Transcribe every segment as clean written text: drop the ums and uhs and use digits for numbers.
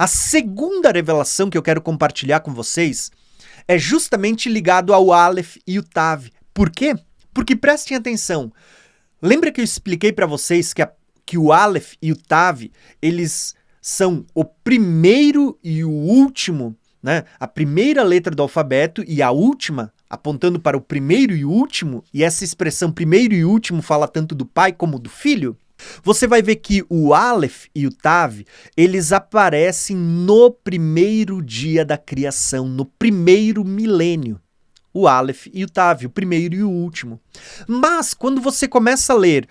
A segunda revelação que eu quero compartilhar com vocês é justamente ligado ao Aleph e o Tav. Por quê? Porque prestem atenção. Lembra que eu expliquei para vocês que o Aleph e o Tav, eles são o primeiro e o último, né? A primeira letra do alfabeto e a última, apontando para o primeiro e o último, e essa expressão primeiro e último fala tanto do pai como do filho. Você vai ver que o Aleph e o Tav, eles aparecem no primeiro dia da criação, no primeiro milênio. O Aleph e o Tav, o primeiro e o último. Mas quando você começa a ler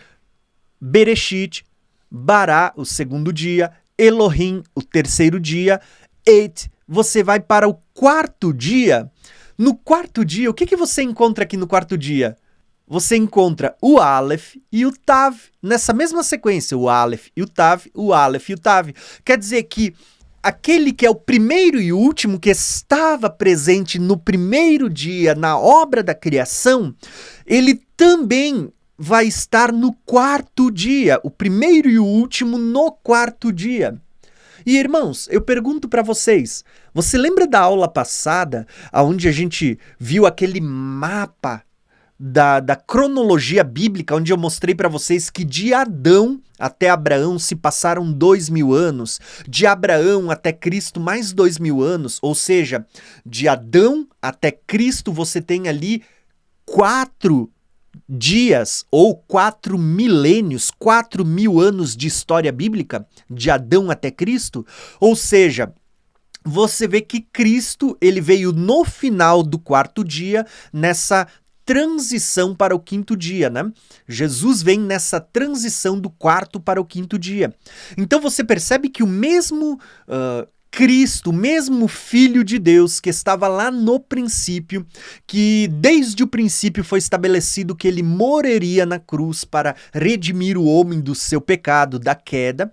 Bereshit, Bará, o segundo dia, Elohim, o terceiro dia, Eit, você vai para o quarto dia. No quarto dia, o que você encontra aqui no quarto dia? Você encontra o Aleph e o Tav, nessa mesma sequência, o Aleph e o Tav, o Aleph e o Tav. Quer dizer que aquele que é o primeiro e último, que estava presente no primeiro dia, na obra da criação, ele também vai estar no quarto dia, o primeiro e o último no quarto dia. E irmãos, eu pergunto para vocês, você lembra da aula passada, onde a gente viu aquele mapa da cronologia bíblica, onde eu mostrei para vocês que de Adão até Abraão se passaram 2000 anos, de Abraão até Cristo mais 2000 anos, ou seja, de Adão até Cristo você tem ali 4 dias ou 4 milênios, 4.000 anos de história bíblica, de Adão até Cristo, ou seja, você vê que Cristo ele veio no final do quarto dia, nessa transição para o quinto dia, né? Jesus vem nessa transição do quarto para o quinto dia. Então você percebe que o mesmo Cristo, o mesmo Filho de Deus que estava lá no princípio, que desde o princípio foi estabelecido que ele morreria na cruz para redimir o homem do seu pecado, da queda,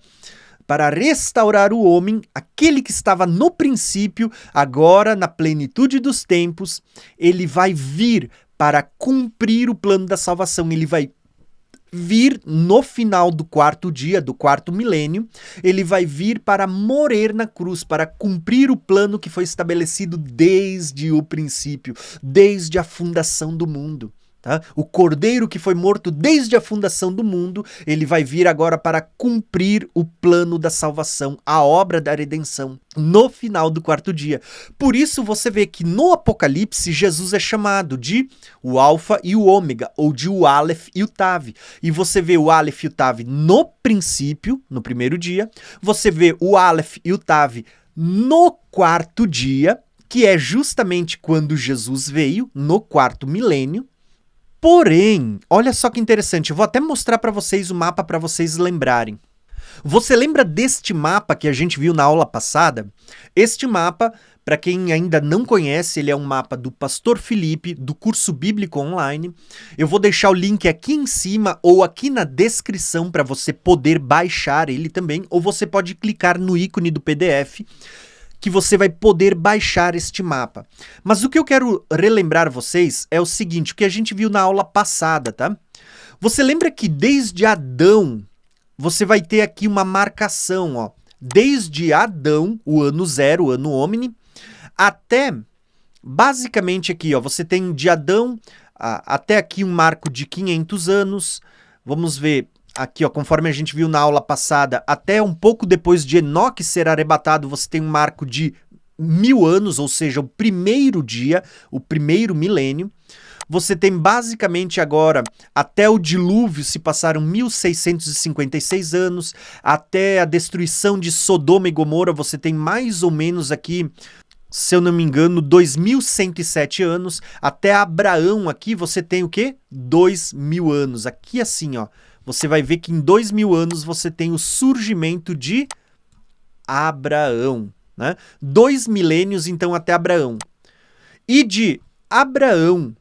para restaurar o homem, aquele que estava no princípio, agora na plenitude dos tempos, ele vai vir para cumprir o plano da salvação. Ele vai vir no final do quarto dia, do quarto milênio, ele vai vir para morrer na cruz, para cumprir o plano que foi estabelecido desde o princípio, desde a fundação do mundo. Tá? O cordeiro que foi morto desde a fundação do mundo, ele vai vir agora para cumprir o plano da salvação, a obra da redenção, no final do quarto dia. Por isso você vê que no Apocalipse, Jesus é chamado de o Alfa e o Ômega, ou de o Aleph e o Tav. E você vê o Aleph e o Tav no princípio, no primeiro dia, você vê o Aleph e o Tav no quarto dia, que é justamente quando Jesus veio, no quarto milênio. Porém, olha só que interessante, eu vou até mostrar para vocês o mapa para vocês lembrarem. Você lembra deste mapa que a gente viu na aula passada? Este mapa, para quem ainda não conhece, ele é um mapa do Pastor Felipe, do curso bíblico online. Eu vou deixar o link aqui em cima ou aqui na descrição para você poder baixar ele também, ou você pode clicar no ícone do PDF, que você vai poder baixar este mapa. Mas o que eu quero relembrar vocês é o seguinte, o que a gente viu na aula passada, tá? Você lembra que desde Adão, você vai ter aqui uma marcação, ó. Desde Adão, o ano zero, o ano Omni, até, basicamente aqui, ó, você tem de Adão até aqui um marco de 500 anos. Vamos ver aqui, ó, conforme a gente viu na aula passada, até um pouco depois de Enoque ser arrebatado, você tem um marco de 1000 anos, ou seja, o primeiro dia, o primeiro milênio. Você tem basicamente agora, até o dilúvio se passaram 1656 anos, até a destruição de Sodoma e Gomorra você tem mais ou menos aqui, se eu não me engano, 2107 anos, até Abraão aqui você tem o quê? 2000 anos, aqui assim, ó. Você vai ver que em 2000 anos você tem o surgimento de Abraão, né? 2 milênios, então, até Abraão. E de Abraão,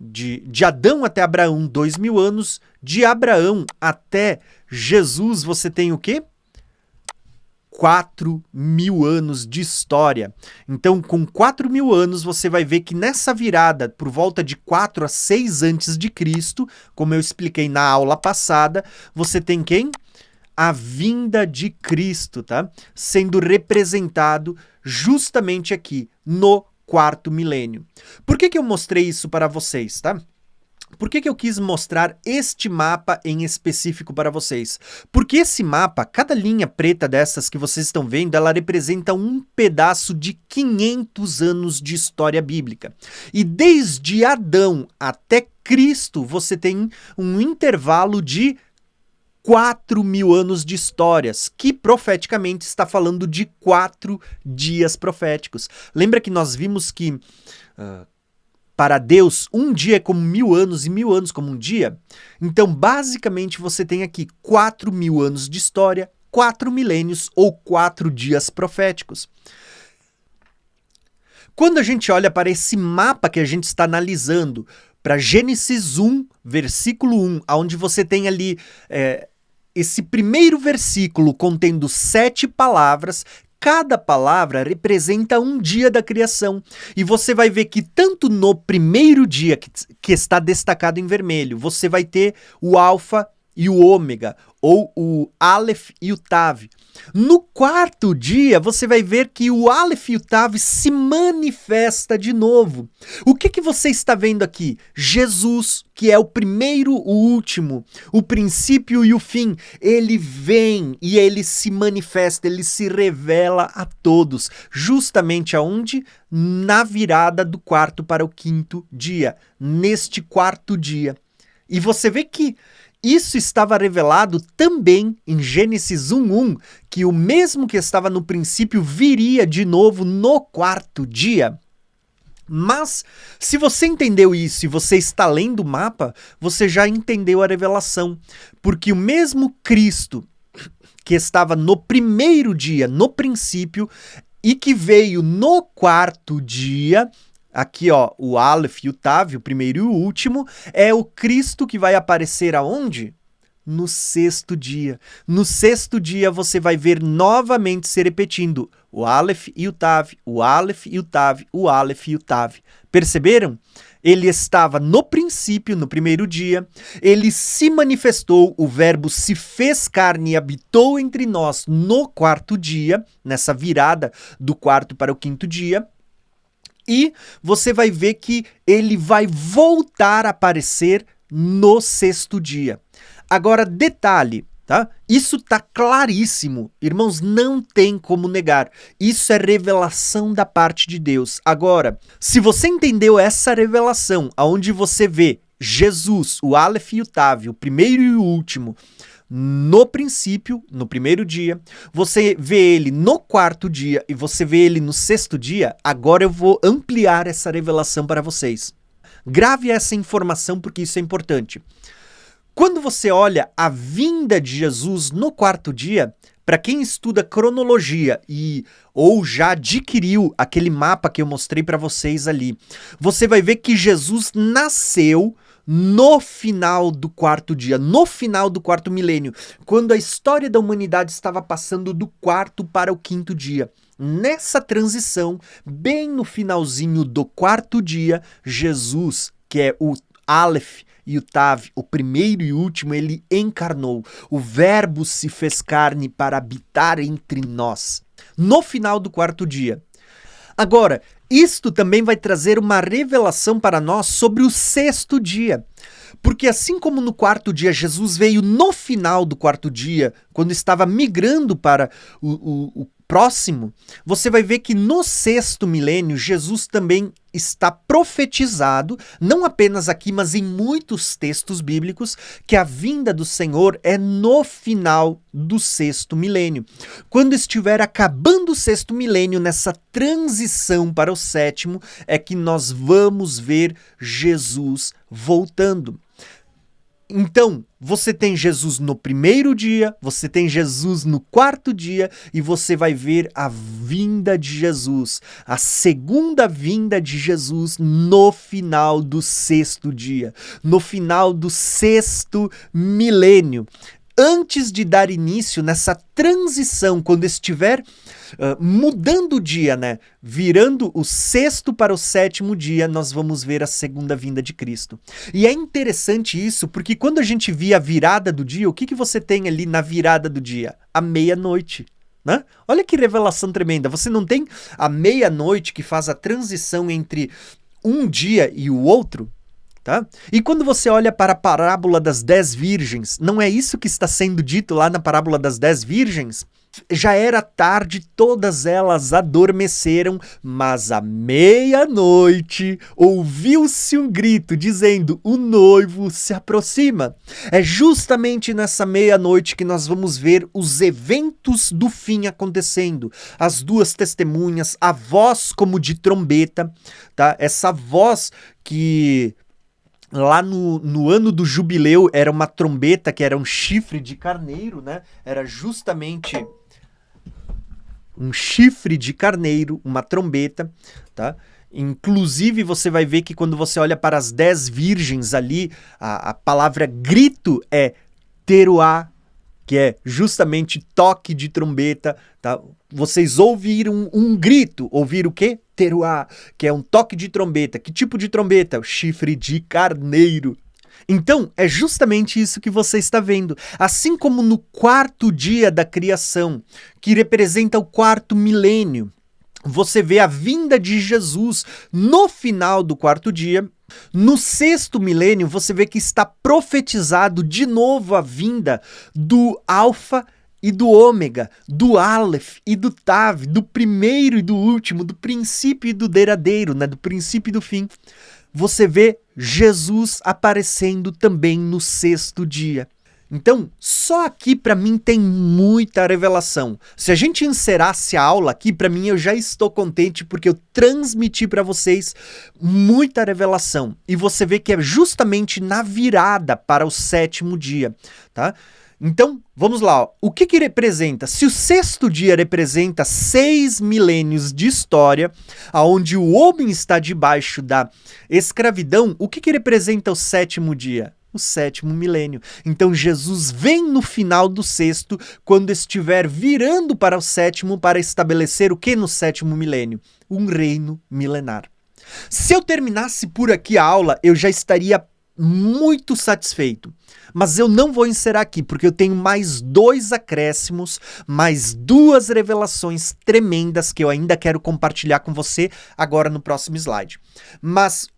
de Adão até Abraão, 2000 anos. De Abraão até Jesus, você tem o quê? 4.000 anos de história. Então, com 4.000 anos, você vai ver que nessa virada, por volta de 4 a 6 antes de Cristo, como eu expliquei na aula passada, você tem quem? a vinda de Cristo, tá? Sendo representado justamente aqui, no quarto milênio. Por que eu mostrei isso para vocês, tá? Por que eu quis mostrar este mapa em específico para vocês? Porque esse mapa, cada linha preta dessas que vocês estão vendo, ela representa um pedaço de 500 anos de história bíblica. E desde Adão até Cristo, você tem um intervalo de 4.000 anos de histórias, que profeticamente está falando de 4 dias proféticos. Lembra que nós vimos que para Deus, um dia é como 1.000 anos e 1.000 anos como um dia? Então, basicamente, você tem aqui 4.000 anos de história, 4 milênios ou 4 dias proféticos. Quando a gente olha para esse mapa que a gente está analisando, para Gênesis 1, versículo 1, onde você tem ali esse primeiro versículo contendo 7 palavras, cada palavra representa um dia da criação. E você vai ver que tanto no primeiro dia, que está destacado em vermelho, você vai ter o alfa e o ômega, ou o Aleph e o Tav. No quarto dia, você vai ver que o Aleph e o Tav se manifesta de novo. O que você está vendo aqui? Jesus, que é o primeiro, o último, o princípio e o fim. Ele vem e ele se manifesta, ele se revela a todos. Justamente aonde? Na virada do quarto para o quinto dia. Neste quarto dia. E você vê que isso estava revelado também em Gênesis 1:1, que o mesmo que estava no princípio viria de novo no quarto dia. Mas, se você entendeu isso e você está lendo o mapa, você já entendeu a revelação. Porque o mesmo Cristo que estava no primeiro dia, no princípio, e que veio no quarto dia, aqui, ó, o Aleph e o Tav, o primeiro e o último, é o Cristo que vai aparecer aonde? No sexto dia. No sexto dia você vai ver novamente se repetindo o Aleph e o Tav, o Aleph e o Tav, o Aleph e o Tav. Perceberam? Ele estava no princípio, no primeiro dia, ele se manifestou, o verbo se fez carne e habitou entre nós no quarto dia, nessa virada do quarto para o quinto dia. E você vai ver que ele vai voltar a aparecer no sexto dia. Agora, detalhe, tá? Isso tá claríssimo. Irmãos, não tem como negar. Isso é revelação da parte de Deus. Agora, se você entendeu essa revelação, onde você vê Jesus, o Aleph e o Tav, o primeiro e o último, no princípio, no primeiro dia, você vê ele no quarto dia e você vê ele no sexto dia, agora eu vou ampliar essa revelação para vocês. Grave essa informação porque isso é importante. Quando você olha a vinda de Jesus no quarto dia, para quem estuda cronologia ou já adquiriu aquele mapa que eu mostrei para vocês ali, você vai ver que Jesus nasceu no final do quarto dia, no final do quarto milênio, quando a história da humanidade estava passando do quarto para o quinto dia. Nessa transição, bem no finalzinho do quarto dia, Jesus, que é o Aleph e o Tav, o primeiro e último, ele encarnou. O verbo se fez carne para habitar entre nós. No final do quarto dia. Agora, isto também vai trazer uma revelação para nós sobre o sexto dia. Porque assim como no quarto dia, Jesus veio no final do quarto dia, quando estava migrando para o próximo, você vai ver que no sexto milênio, Jesus também está profetizado, não apenas aqui, mas em muitos textos bíblicos, que a vinda do Senhor é no final do sexto milênio. Quando estiver acabando o sexto milênio, nessa transição para o sétimo, é que nós vamos ver Jesus voltando. Então, você tem Jesus no primeiro dia, você tem Jesus no quarto dia e você vai ver a vinda de Jesus, a segunda vinda de Jesus no final do sexto dia, no final do sexto milênio. Antes de dar início nessa transição, quando estiver mudando o dia, né? Virando o sexto para o sétimo dia, nós vamos ver a segunda vinda de Cristo. E é interessante isso, porque quando a gente via a virada do dia, o que você tem ali na virada do dia? A meia-noite. Né? Olha que revelação tremenda. Você não tem a meia-noite que faz a transição entre um dia e o outro? Tá? E quando você olha para a parábola das 10 virgens, não é isso que está sendo dito lá na parábola das 10 virgens? Já era tarde, todas elas adormeceram, mas à meia-noite ouviu-se um grito dizendo: o noivo se aproxima. É justamente nessa meia-noite que nós vamos ver os eventos do fim acontecendo. As duas testemunhas, a voz como de trombeta, tá? Essa voz que lá no ano do jubileu era uma trombeta que era um chifre de carneiro, né? Era justamente um chifre de carneiro, uma trombeta, tá? Inclusive você vai ver que quando você olha para as 10 virgens ali, a palavra grito é teruá, que é justamente toque de trombeta, tá? Vocês ouviram um grito, ouviram o quê? Teruá, que é um toque de trombeta. Que tipo de trombeta? O chifre de carneiro. Então, é justamente isso que você está vendo. Assim como no quarto dia da criação, que representa o quarto milênio, você vê a vinda de Jesus no final do quarto dia. No sexto milênio, você vê que está profetizado de novo a vinda do Alfa e do Ômega, do Aleph e do Tav, do primeiro e do último, do princípio e do derradeiro, né? Do princípio e do fim. Você vê Jesus aparecendo também no sexto dia. Então, só aqui para mim tem muita revelação. Se a gente encerrasse a aula aqui, para mim eu já estou contente porque eu transmiti para vocês muita revelação. E você vê que é justamente na virada para o sétimo dia, tá? Então, vamos lá. Ó. O que representa? Se o sexto dia representa 6 milênios de história, onde o homem está debaixo da escravidão, o que representa o sétimo dia? O sétimo milênio. Então Jesus vem no final do sexto, quando estiver virando para o sétimo, para estabelecer o que no sétimo milênio? Um reino milenar. Se eu terminasse por aqui a aula, eu já estaria muito satisfeito. Mas eu não vou encerrar aqui, porque eu tenho mais 2 acréscimos, mais 2 revelações tremendas que eu ainda quero compartilhar com você agora no próximo slide. Mas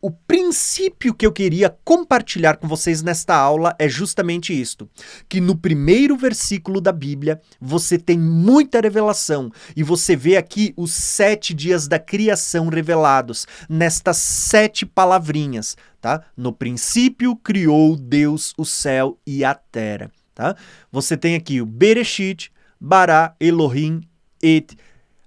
o princípio que eu queria compartilhar com vocês nesta aula é justamente isto, que no primeiro versículo da Bíblia você tem muita revelação e você vê aqui os 7 dias da criação revelados nestas 7 palavrinhas, tá? No princípio criou Deus o céu e a terra, tá? Você tem aqui o Bereshit, Bará, Elohim, Et,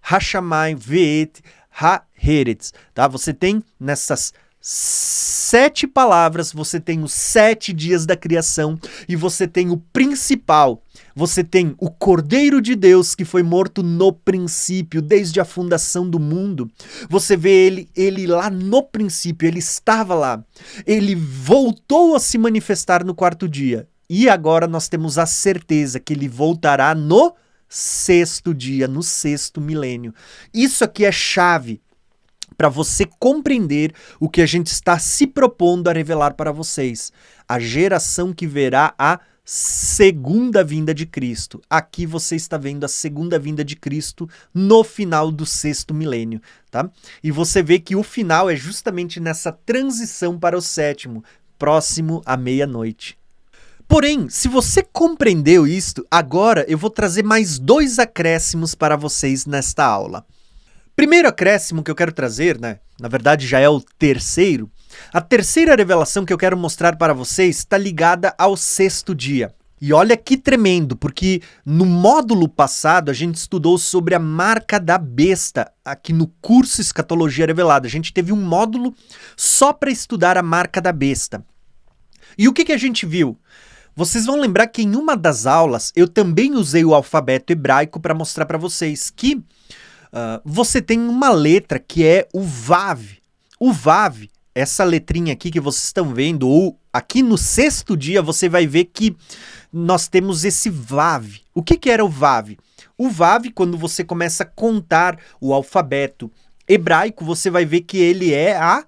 Hashamai, Veet, Ha-Heretz, tá? Você tem nessas 7 palavras, você tem os 7 dias da criação e você tem o principal, você tem o Cordeiro de Deus que foi morto no princípio, desde a fundação do mundo. Você vê ele lá no princípio, ele estava lá, ele voltou a se manifestar no quarto dia e agora nós temos a certeza que ele voltará no sexto dia, no sexto milênio. Isso aqui é chave para você compreender o que a gente está se propondo a revelar para vocês. A geração que verá a segunda vinda de Cristo. Aqui você está vendo a segunda vinda de Cristo no final do sexto milênio, tá? E você vê que o final é justamente nessa transição para o sétimo, próximo à meia-noite. Porém, se você compreendeu isto, agora eu vou trazer mais 2 acréscimos para vocês nesta aula. Primeiro acréscimo que eu quero trazer, né? Na verdade já é o terceiro. A terceira revelação que eu quero mostrar para vocês está ligada ao sexto dia. E olha que tremendo, porque no módulo passado a gente estudou sobre a marca da besta, aqui no curso Escatologia Revelada. A gente teve um módulo só para estudar a marca da besta. E o que a gente viu? Vocês vão lembrar que em uma das aulas eu também usei o alfabeto hebraico para mostrar para vocês que você tem uma letra que é o Vav. O Vav, essa letrinha aqui que vocês estão vendo, ou aqui no sexto dia você vai ver que nós temos esse Vav. O que era o Vav? O Vav, quando você começa a contar o alfabeto hebraico, você vai ver que ele é a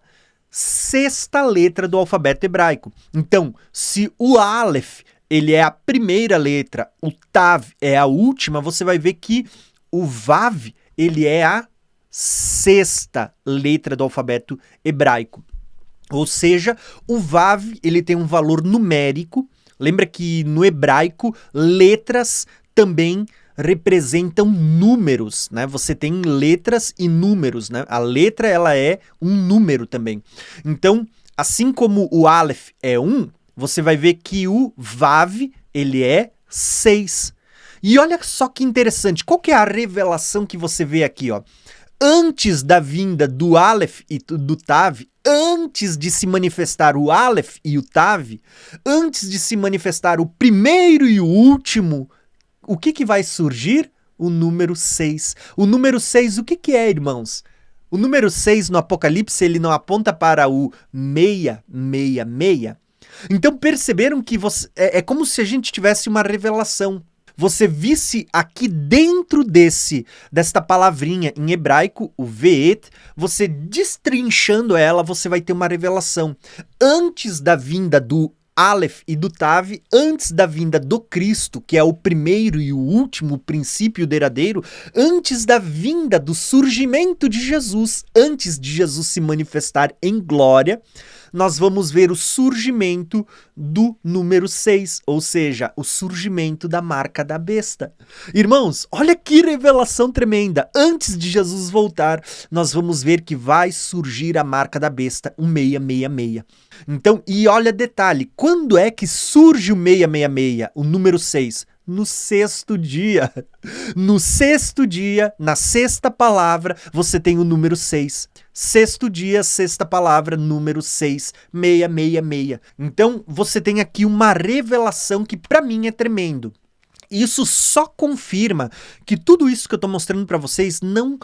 sexta letra do alfabeto hebraico. Então, se o Aleph ele é a primeira letra, o Tav é a última, você vai ver que o Vav ele é a sexta letra do alfabeto hebraico. Ou seja, o Vav ele tem um valor numérico. Lembra que no hebraico letras também representam números, né? Você tem letras e números, né? A letra ela é um número também. Então, assim como o Aleph é 1, você vai ver que o Vav ele é 6. E olha só que interessante, qual que é a revelação que você vê aqui, ó? Antes da vinda do Aleph e do Tav, antes de se manifestar o Aleph e o Tav, antes de se manifestar o primeiro e o último, o que vai surgir? O número 6. O número 6, o que é, irmãos? O número 6 no Apocalipse, ele não aponta para o 666. Então perceberam que é como se a gente tivesse uma revelação. Você visse aqui dentro desta palavrinha em hebraico, o Ve'et, você destrinchando ela, você vai ter uma revelação. Antes da vinda do Aleph e do Tav, antes da vinda do Cristo, que é o primeiro e o último, o princípio derradeiro, antes da vinda do surgimento de Jesus, antes de Jesus se manifestar em glória, nós vamos ver o surgimento do número 6, ou seja, o surgimento da marca da besta. Irmãos, olha que revelação tremenda! Antes de Jesus voltar, nós vamos ver que vai surgir a marca da besta, o 666. Então, e olha detalhe, quando é que surge o 666, o número 6? No sexto dia. No sexto dia, na sexta palavra, você tem o número 6. Sexto dia, sexta palavra, número 6, 666. Então, você tem aqui uma revelação que para mim é tremendo. Isso só confirma que tudo isso que eu estou mostrando para vocês não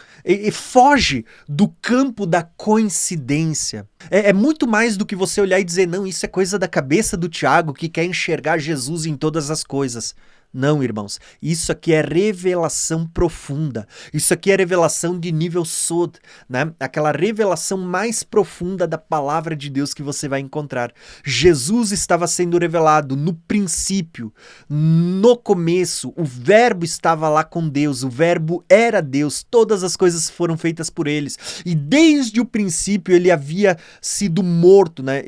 foge do campo da coincidência. É muito mais do que você olhar e dizer, não, isso é coisa da cabeça do Tiago que quer enxergar Jesus em todas as coisas. Não, irmãos, isso aqui é revelação profunda, isso aqui é revelação de nível Sod, né? Aquela revelação mais profunda da palavra de Deus que você vai encontrar. Jesus estava sendo revelado no princípio, no começo, o verbo estava lá com Deus, o verbo era Deus, todas as coisas foram feitas por eles, e desde o princípio ele havia sido morto, né?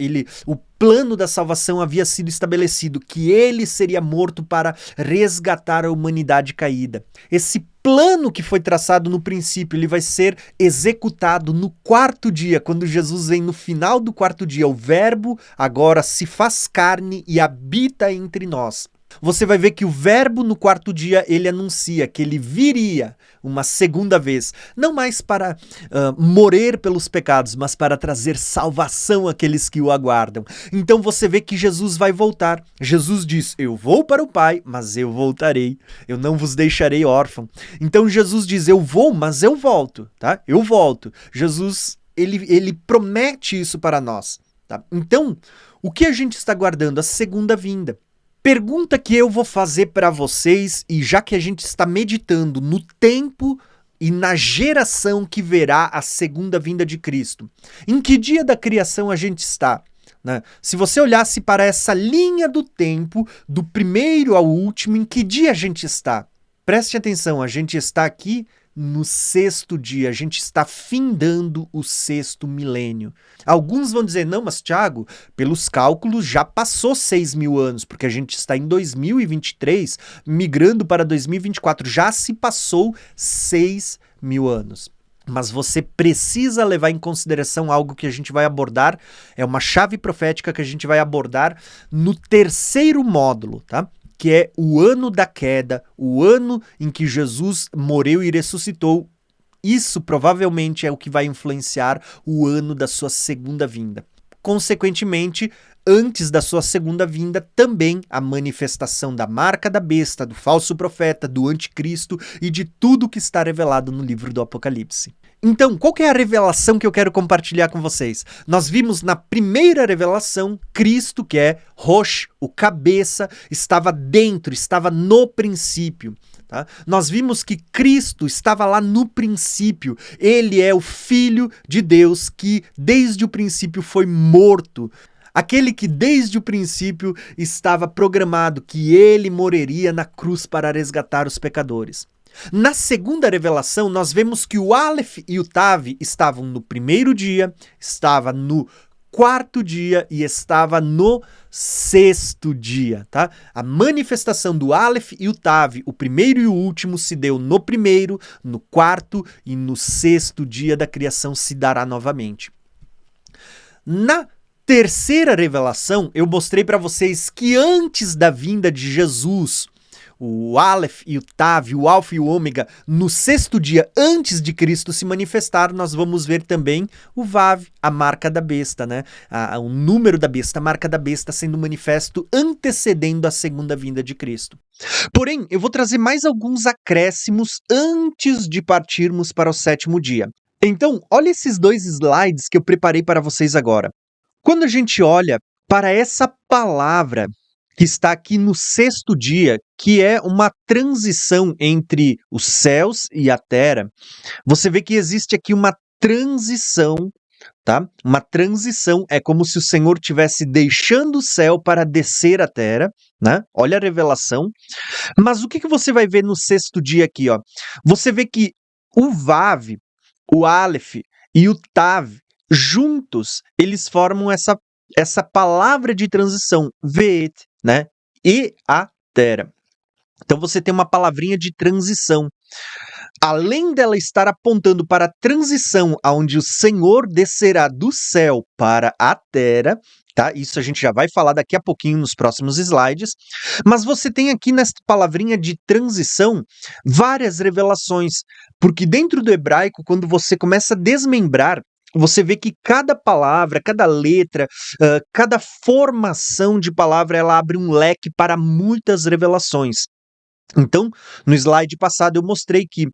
O plano da salvação havia sido estabelecido, que ele seria morto para resgatar a humanidade caída. Esse plano que foi traçado no princípio, ele vai ser executado no quarto dia, quando Jesus vem no final do quarto dia. O verbo agora se faz carne e habita entre nós. Você vai ver que o verbo no quarto dia, ele anuncia que ele viria uma segunda vez, não mais para morrer pelos pecados, mas para trazer salvação àqueles que o aguardam. Então você vê que Jesus vai voltar. Jesus diz, eu vou para o Pai, mas eu voltarei. Eu não vos deixarei órfão. Então Jesus diz, eu vou, mas eu volto, tá? Eu volto. Jesus, ele promete isso para nós, tá? Então, o que a gente está aguardando? A segunda vinda. Pergunta que eu vou fazer para vocês, e já que a gente está meditando no tempo e na geração que verá a segunda vinda de Cristo, em que dia da criação a gente está? Né? Se você olhasse para essa linha do tempo, do primeiro ao último, em que dia a gente está? Preste atenção, a gente está aqui no sexto dia, a gente está findando o sexto milênio. Alguns vão dizer, não, mas Tiago, pelos cálculos já passou 6.000 anos, porque a gente está em 2023, migrando para 2024, já se passou 6.000 anos. Mas você precisa levar em consideração algo que a gente vai abordar, é uma chave profética que a gente vai abordar no terceiro módulo, tá? Que é o ano da queda, o ano em que Jesus morreu e ressuscitou. Isso provavelmente é o que vai influenciar o ano da sua segunda vinda. Consequentemente, antes da sua segunda vinda, também a manifestação da marca da besta, do falso profeta, do anticristo e de tudo que está revelado no livro do Apocalipse. Então, qual que é a revelação que eu quero compartilhar com vocês? Nós vimos na primeira revelação, Cristo, que é Rosh, o cabeça, estava dentro, estava no princípio. Tá? Nós vimos que Cristo estava lá no princípio. Ele é o Filho de Deus que desde o princípio foi morto. Aquele que desde o princípio estava programado que ele morreria na cruz para resgatar os pecadores. Na segunda revelação, nós vemos que o Aleph e o Tav estavam no primeiro dia, estava no quarto dia e estava no sexto dia, tá? A manifestação do Aleph e o Tav, o primeiro e o último, se deu no primeiro, no quarto e no sexto dia da criação se dará novamente. Na terceira revelação, eu mostrei para vocês que antes da vinda de Jesus, o Aleph e o Tav, o Alfa e o Ômega, no sexto dia antes de Cristo se manifestar, nós vamos ver também o Vav, a marca da besta, né? O número da besta, a marca da besta sendo manifesto antecedendo a segunda vinda de Cristo. Porém, eu vou trazer mais alguns acréscimos antes de partirmos para o sétimo dia. Então, olha esses dois slides que eu preparei para vocês agora. Quando a gente olha para essa palavra que está aqui no sexto dia, que é uma transição entre os céus e a terra, você vê que existe aqui uma transição, tá? Uma transição, é como se o Senhor estivesse deixando o céu para descer a terra, né? Olha a revelação. Mas o que você vai ver no sexto dia aqui, ó? Você vê que o Vav, o Aleph e o Tav, juntos, eles formam essa palavra de transição, Veet, né? E a terra. Então você tem uma palavrinha de transição. Além dela estar apontando para a transição aonde o Senhor descerá do céu para a terra, tá? Isso a gente já vai falar daqui a pouquinho nos próximos slides. Mas você tem aqui nessa palavrinha de transição várias revelações, porque dentro do hebraico, quando você começa a desmembrar, você vê que cada palavra, cada letra, cada formação de palavra, ela abre um leque para muitas revelações. Então, no slide passado eu mostrei que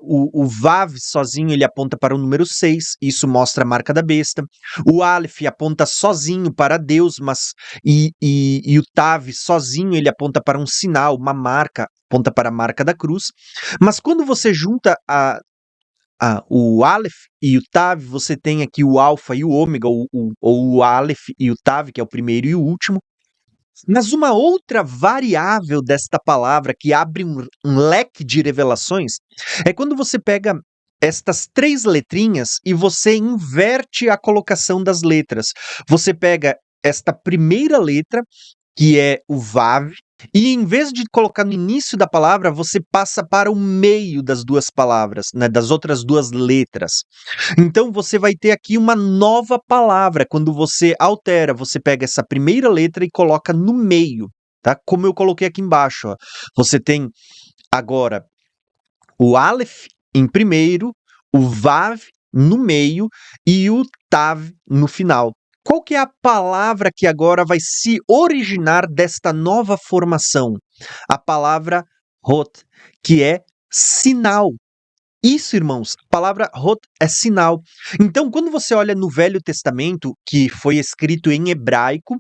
o Vav sozinho ele aponta para o número 6, isso mostra a marca da besta. O Aleph aponta sozinho para Deus, e o Tav sozinho ele aponta para um sinal, uma marca, aponta para a marca da cruz. Mas quando você junta o Aleph e o Tav, você tem aqui o Alfa e o Ômega, ou o Aleph e o Tav, que é o primeiro e o último. Mas uma outra variável desta palavra que abre um leque de revelações é quando você pega estas três letrinhas e você inverte a colocação das letras. Você pega esta primeira letra, que é o Vav, e em vez de colocar no início da palavra, você passa para o meio das duas palavras, né, das outras duas letras. Então você vai ter aqui uma nova palavra. Quando você altera, você pega essa primeira letra e coloca no meio, tá? Como eu coloquei aqui embaixo, ó. Você tem agora o Aleph em primeiro, o Vav no meio e o Tav no final. Qual que é a palavra que agora vai se originar desta nova formação? A palavra Hot, que é sinal. Isso, irmãos, a palavra Hot é sinal. Então, quando você olha no Velho Testamento, que foi escrito em hebraico,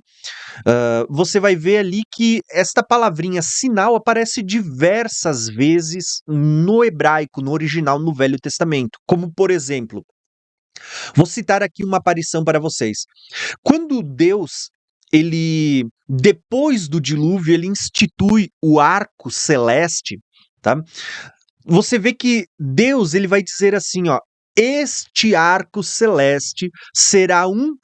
você vai ver ali que esta palavrinha sinal aparece diversas vezes no hebraico, no original, no Velho Testamento. Como, por exemplo, vou citar aqui uma aparição para vocês. Quando Deus, depois do dilúvio, ele institui o arco celeste, tá? Você vê que Deus ele vai dizer assim, ó, este arco celeste será um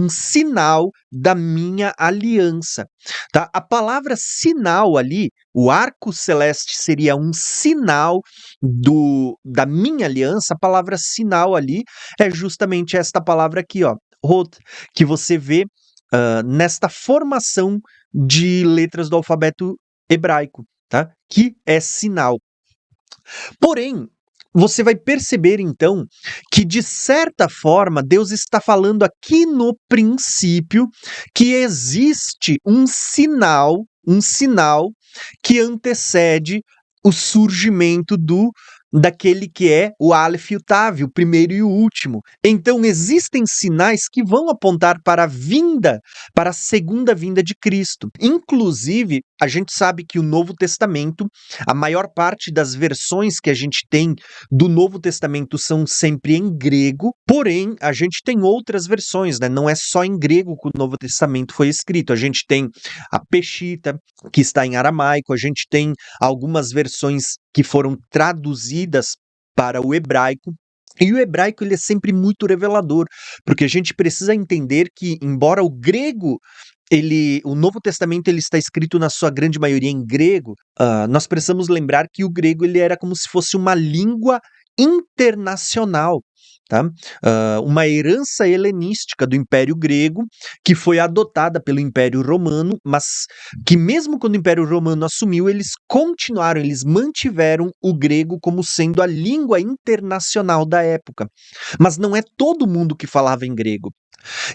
sinal da minha aliança, tá? A palavra sinal ali, o arco celeste seria um sinal da minha aliança. A palavra sinal ali é justamente esta palavra aqui, ó, Hod, que você vê nesta formação de letras do alfabeto hebraico, tá? Que é sinal. Porém, você vai perceber então que de certa forma Deus está falando aqui no princípio que existe um sinal que antecede o surgimento daquele que é o Aleph e o Tav, o primeiro e o último. Então existem sinais que vão apontar para a vinda, para a segunda vinda de Cristo. Inclusive, a gente sabe que o Novo Testamento, a maior parte das versões que a gente tem do Novo Testamento são sempre em grego, porém a gente tem outras versões, né? Não é só em grego que o Novo Testamento foi escrito. A gente tem a Peshita, que está em aramaico, a gente tem algumas versões que foram traduzidas para o hebraico. E o hebraico ele é sempre muito revelador, porque a gente precisa entender que, embora o grego o Novo Testamento ele está escrito na sua grande maioria em grego, nós precisamos lembrar que o grego ele era como se fosse uma língua internacional. Tá? Uma herança helenística do Império Grego que foi adotada pelo Império Romano, mas que mesmo quando o Império Romano assumiu, eles continuaram, eles mantiveram o grego como sendo a língua internacional da época. Mas não é todo mundo que falava em grego.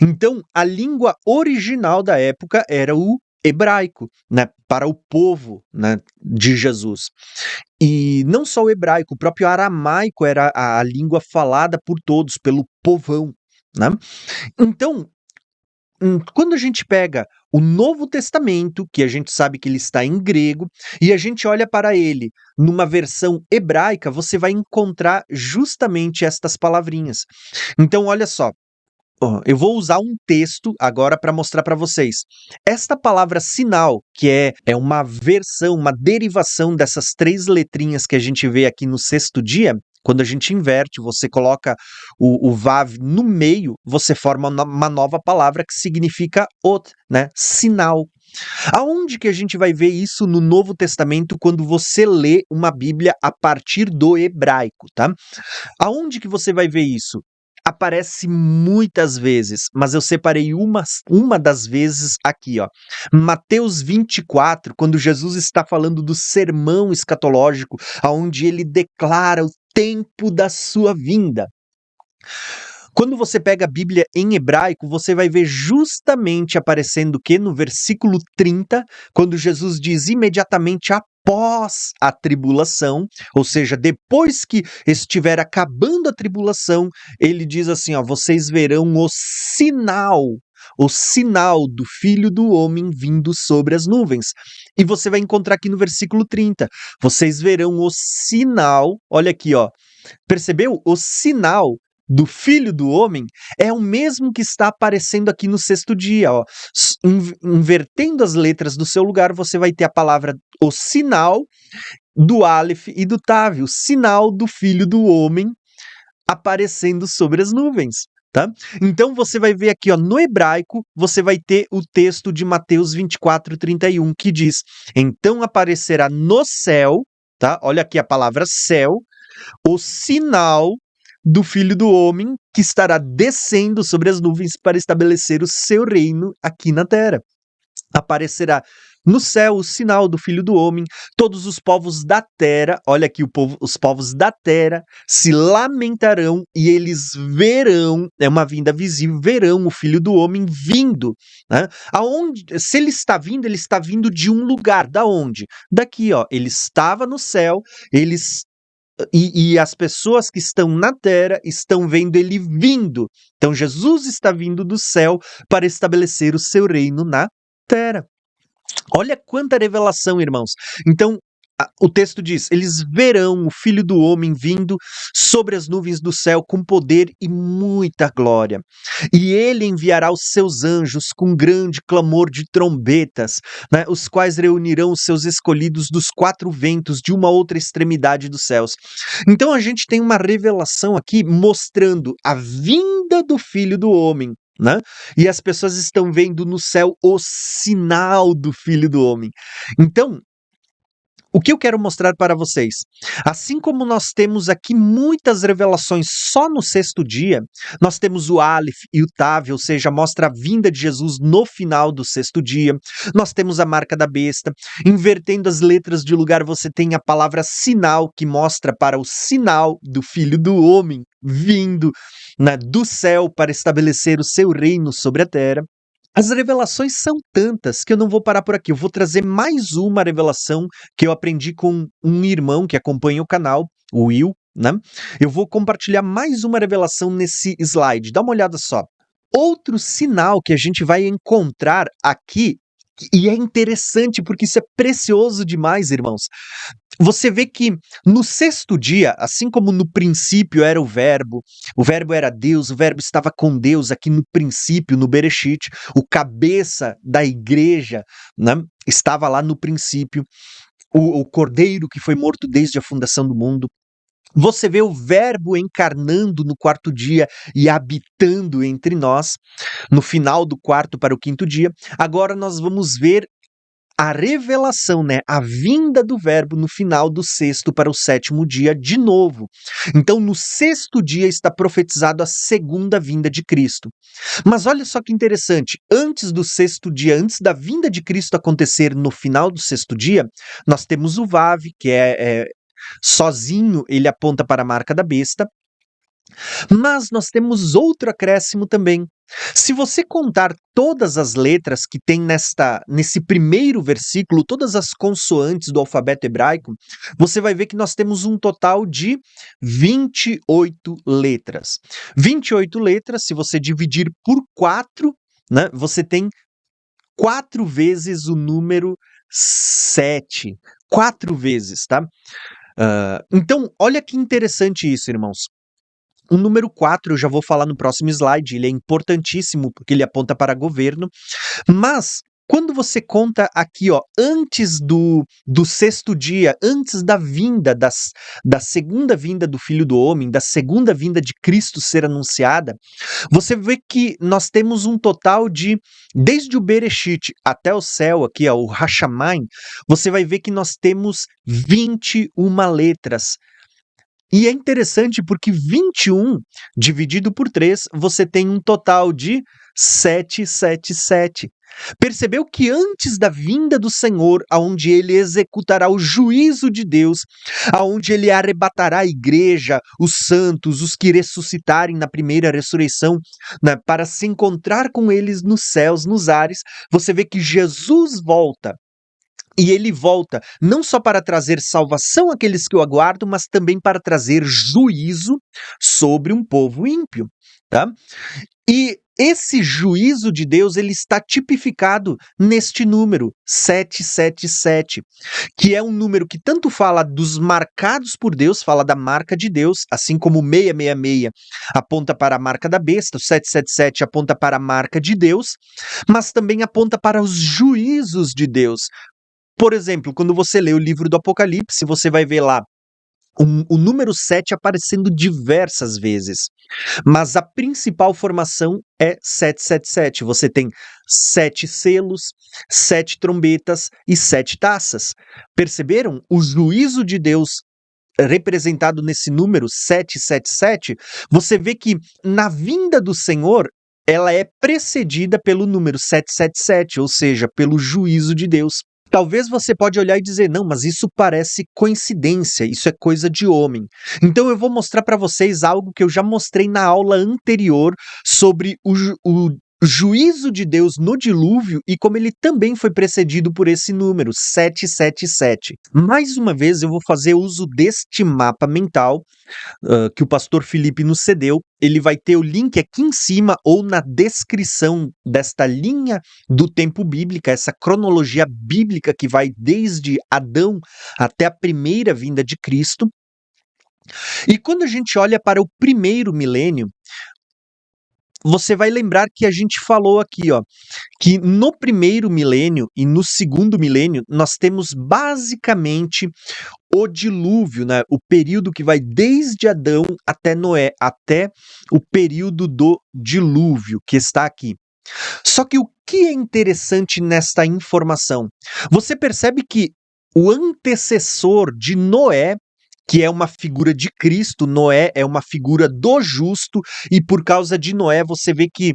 Então, a língua original da época era o hebraico, né, para o povo, né, de Jesus. E não só o hebraico, o próprio aramaico era a língua falada por todos, pelo povão, né? Então, quando a gente pega o Novo Testamento, que a gente sabe que ele está em grego, e a gente olha para ele numa versão hebraica, você vai encontrar justamente estas palavrinhas. Então, olha só, eu vou usar um texto agora para mostrar para vocês. Esta palavra sinal, que é uma versão, uma derivação dessas 3 letrinhas que a gente vê aqui no sexto dia, quando a gente inverte, você coloca o Vav no meio, você forma uma nova palavra que significa ot, né? Sinal. Aonde que a gente vai ver isso no Novo Testamento quando você lê uma Bíblia a partir do hebraico, tá? Aonde que você vai ver isso? Aparece muitas vezes, mas eu separei uma das vezes aqui, ó. Mateus 24, quando Jesus está falando do sermão escatológico, aonde ele declara o tempo da sua vinda. Quando você pega a Bíblia em hebraico, você vai ver justamente aparecendo o que no versículo 30, quando Jesus diz imediatamente após a tribulação, ou seja, depois que estiver acabando a tribulação, ele diz assim, ó, vocês verão o sinal do Filho do Homem vindo sobre as nuvens. E você vai encontrar aqui no versículo 30, vocês verão o sinal, olha aqui, ó, percebeu? O sinal do Filho do Homem é o mesmo que está aparecendo aqui no sexto dia, ó. Invertendo as letras do seu lugar, você vai ter a palavra, o sinal do Aleph e do Tav, o sinal do Filho do Homem aparecendo sobre as nuvens. Tá? Então você vai ver aqui, ó, no hebraico, você vai ter o texto de Mateus 24:31 que diz: então aparecerá no céu, tá? Olha aqui a palavra céu, o sinal do Filho do Homem que estará descendo sobre as nuvens para estabelecer o seu reino aqui na terra. Aparecerá no céu o sinal do Filho do Homem, todos os povos da terra, olha aqui os povos da terra se lamentarão e eles verão, é uma vinda visível, verão o Filho do Homem vindo, né? Se ele está vindo de um lugar, da onde? Daqui, ó, ele estava no céu, e as pessoas que estão na terra estão vendo ele vindo. Então Jesus está vindo do céu para estabelecer o seu reino na terra. Olha quanta revelação, irmãos. Então, o texto diz: eles verão o Filho do Homem vindo sobre as nuvens do céu com poder e muita glória. E ele enviará os seus anjos com grande clamor de trombetas, né, os quais reunirão os seus escolhidos dos 4 ventos de uma outra extremidade dos céus. Então a gente tem uma revelação aqui mostrando a vinda do Filho do Homem. Né? E as pessoas estão vendo no céu o sinal do Filho do Homem. Então, o que eu quero mostrar para vocês? Assim como nós temos aqui muitas revelações só no sexto dia, nós temos o Aleph e o Tav, ou seja, mostra a vinda de Jesus no final do sexto dia. Nós temos a marca da besta. Invertendo as letras de lugar, você tem a palavra sinal, que mostra para o sinal do Filho do Homem vindo, né, do céu para estabelecer o seu reino sobre a terra. As revelações são tantas que eu não vou parar por aqui. Eu vou trazer mais uma revelação que eu aprendi com um irmão que acompanha o canal, o Will, né? Eu vou compartilhar mais uma revelação nesse slide. Dá uma olhada só. Outro sinal que a gente vai encontrar aqui, e é interessante porque isso é precioso demais, irmãos. Você vê que no sexto dia, assim como no princípio era o verbo era Deus, o verbo estava com Deus aqui no princípio, no Bereshit, o cabeça da igreja, né, estava lá no princípio, o cordeiro que foi morto desde a fundação do mundo. Você vê o verbo encarnando no quarto dia e habitando entre nós, no final do quarto para o quinto dia. Agora nós vamos ver a revelação, né, a vinda do verbo no final do sexto para o sétimo dia de novo. Então, no sexto dia está profetizado a segunda vinda de Cristo. Mas olha só que interessante, antes do sexto dia, antes da vinda de Cristo acontecer no final do sexto dia, nós temos o Vav, que sozinho ele aponta para a marca da besta, mas nós temos outro acréscimo também. Se você contar todas as letras que tem nesse primeiro versículo, todas as consoantes do alfabeto hebraico, você vai ver que nós temos um total de 28 letras. 28 letras, se você dividir por 4, né, você tem 4 vezes o número 7. 4 vezes, tá? Então, olha que interessante isso, irmãos. O número 4 eu já vou falar no próximo slide, ele é importantíssimo porque ele aponta para governo, mas quando você conta aqui, ó, antes do sexto dia, antes da segunda vinda do Filho do Homem, da segunda vinda de Cristo ser anunciada, você vê que nós temos um total de, desde o Bereshit até o céu aqui, ó, o Hashamayim, você vai ver que nós temos 21 letras. E é interessante porque 21 dividido por 3, você tem um total de 777. Percebeu que antes da vinda do Senhor, aonde ele executará o juízo de Deus, aonde ele arrebatará a igreja, os santos, os que ressuscitarem na primeira ressurreição, né, para se encontrar com eles nos céus, nos ares, você vê que Jesus volta. E ele volta não só para trazer salvação àqueles que o aguardam, mas também para trazer juízo sobre um povo ímpio, tá? E esse juízo de Deus, ele está tipificado neste número 777, que é um número que tanto fala dos marcados por Deus, fala da marca de Deus, assim como o 666 aponta para a marca da besta, o 777 aponta para a marca de Deus, mas também aponta para os juízos de Deus. Por exemplo, quando você lê o livro do Apocalipse, você vai ver lá o número 7 aparecendo diversas vezes. Mas a principal formação é 777. Você tem 7 selos, 7 trombetas e 7 taças. Perceberam? O juízo de Deus representado nesse número 777, você vê que na vinda do Senhor, ela é precedida pelo número 777, ou seja, pelo juízo de Deus. Talvez você pode olhar e dizer, não, mas isso parece coincidência, isso é coisa de homem. Então eu vou mostrar para vocês algo que eu já mostrei na aula anterior sobre o juízo de Deus no dilúvio e como ele também foi precedido por esse número, 777. Mais uma vez eu vou fazer uso deste mapa mental que o pastor Felipe nos cedeu. Ele vai ter o link aqui em cima ou na descrição desta linha do tempo bíblica, essa cronologia bíblica que vai desde Adão até a primeira vinda de Cristo. E quando a gente olha para o primeiro milênio, você vai lembrar que a gente falou aqui, ó, que no primeiro milênio e no segundo milênio nós temos basicamente o dilúvio, né? O período que vai desde Adão até Noé, até o período do dilúvio que está aqui. Só que o que é interessante nesta informação? Você percebe que o antecessor de Noé, que é uma figura de Cristo, Noé é uma figura do justo, e por causa de Noé você vê que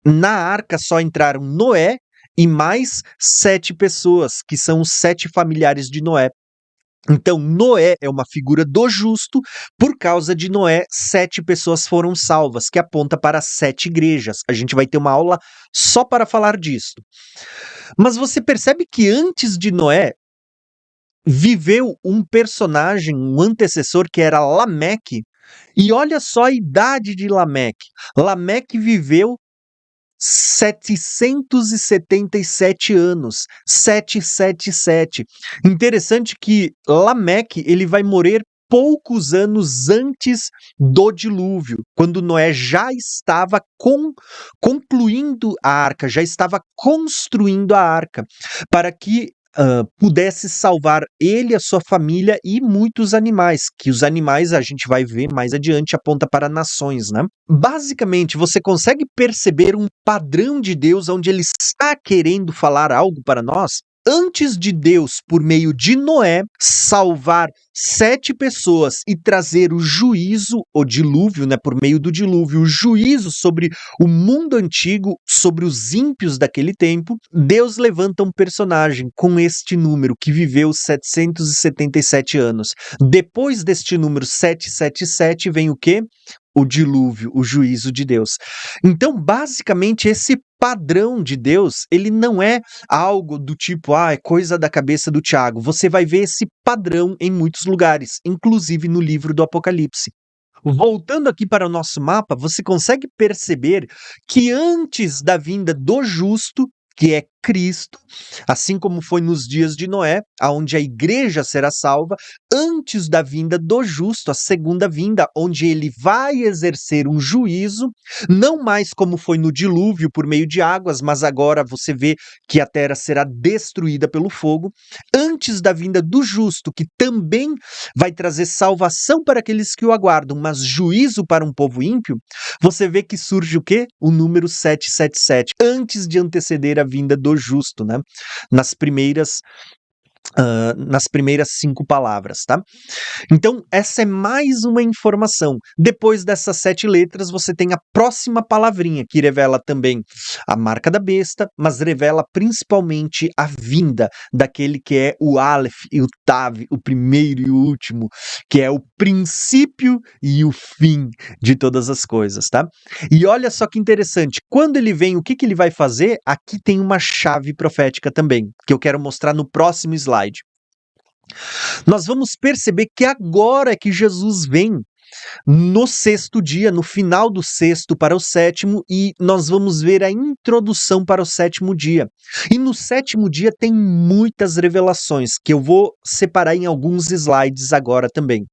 na arca só entraram Noé e mais 7 pessoas, que são os 7 familiares de Noé. Então, Noé é uma figura do justo, por causa de Noé, 7 pessoas foram salvas, que aponta para as 7 igrejas. A gente vai ter uma aula só para falar disso. Mas você percebe que antes de Noé, viveu um personagem, um antecessor que era Lameque, e olha só a idade de Lameque. Lameque viveu 777 anos, 777. Interessante que Lameque, ele vai morrer poucos anos antes do dilúvio, quando Noé já estava concluindo a arca, já estava construindo a arca, para que pudesse salvar ele, a sua família e muitos animais, que os animais a gente vai ver mais adiante aponta para nações, né? Basicamente, você consegue perceber um padrão de Deus onde ele está querendo falar algo para nós? Antes de Deus, por meio de Noé, salvar 7 pessoas e trazer o juízo, o dilúvio, né, por meio do dilúvio, o juízo sobre o mundo antigo, sobre os ímpios daquele tempo, Deus levanta um personagem com este número, que viveu 777 anos. Depois deste número 777 vem o quê? O dilúvio, o juízo de Deus. Então, basicamente, esse padrão de Deus, ele não é algo do tipo, é coisa da cabeça do Tiago. Você vai ver esse padrão em muitos lugares, inclusive no livro do Apocalipse. Voltando aqui para o nosso mapa, você consegue perceber que antes da vinda do justo, que é Cristo, assim como foi nos dias de Noé, aonde a igreja será salva, antes da vinda do justo, a segunda vinda, onde ele vai exercer um juízo, não mais como foi no dilúvio por meio de águas, mas agora você vê que a terra será destruída pelo fogo, antes da vinda do justo, que também vai trazer salvação para aqueles que o aguardam, mas juízo para um povo ímpio, você vê que surge o quê? O número 777, antes de anteceder a vinda do justo, né? Nas primeiras 5 palavras, tá? Então, essa é mais uma informação. Depois dessas 7 letras, você tem a próxima palavrinha, que revela também a marca da besta, mas revela principalmente a vinda daquele que é o Aleph e o Tav, o primeiro e o último, que é o princípio e o fim de todas as coisas, tá? E olha só que interessante, quando ele vem, o que que ele vai fazer? Aqui tem uma chave profética também, que eu quero mostrar no próximo slide. Nós vamos perceber que agora é que Jesus vem no 6º dia, no final do 6º para o 7º, e nós vamos ver a introdução para o 7º dia. E no 7º dia tem muitas revelações, que eu vou separar em alguns slides agora também.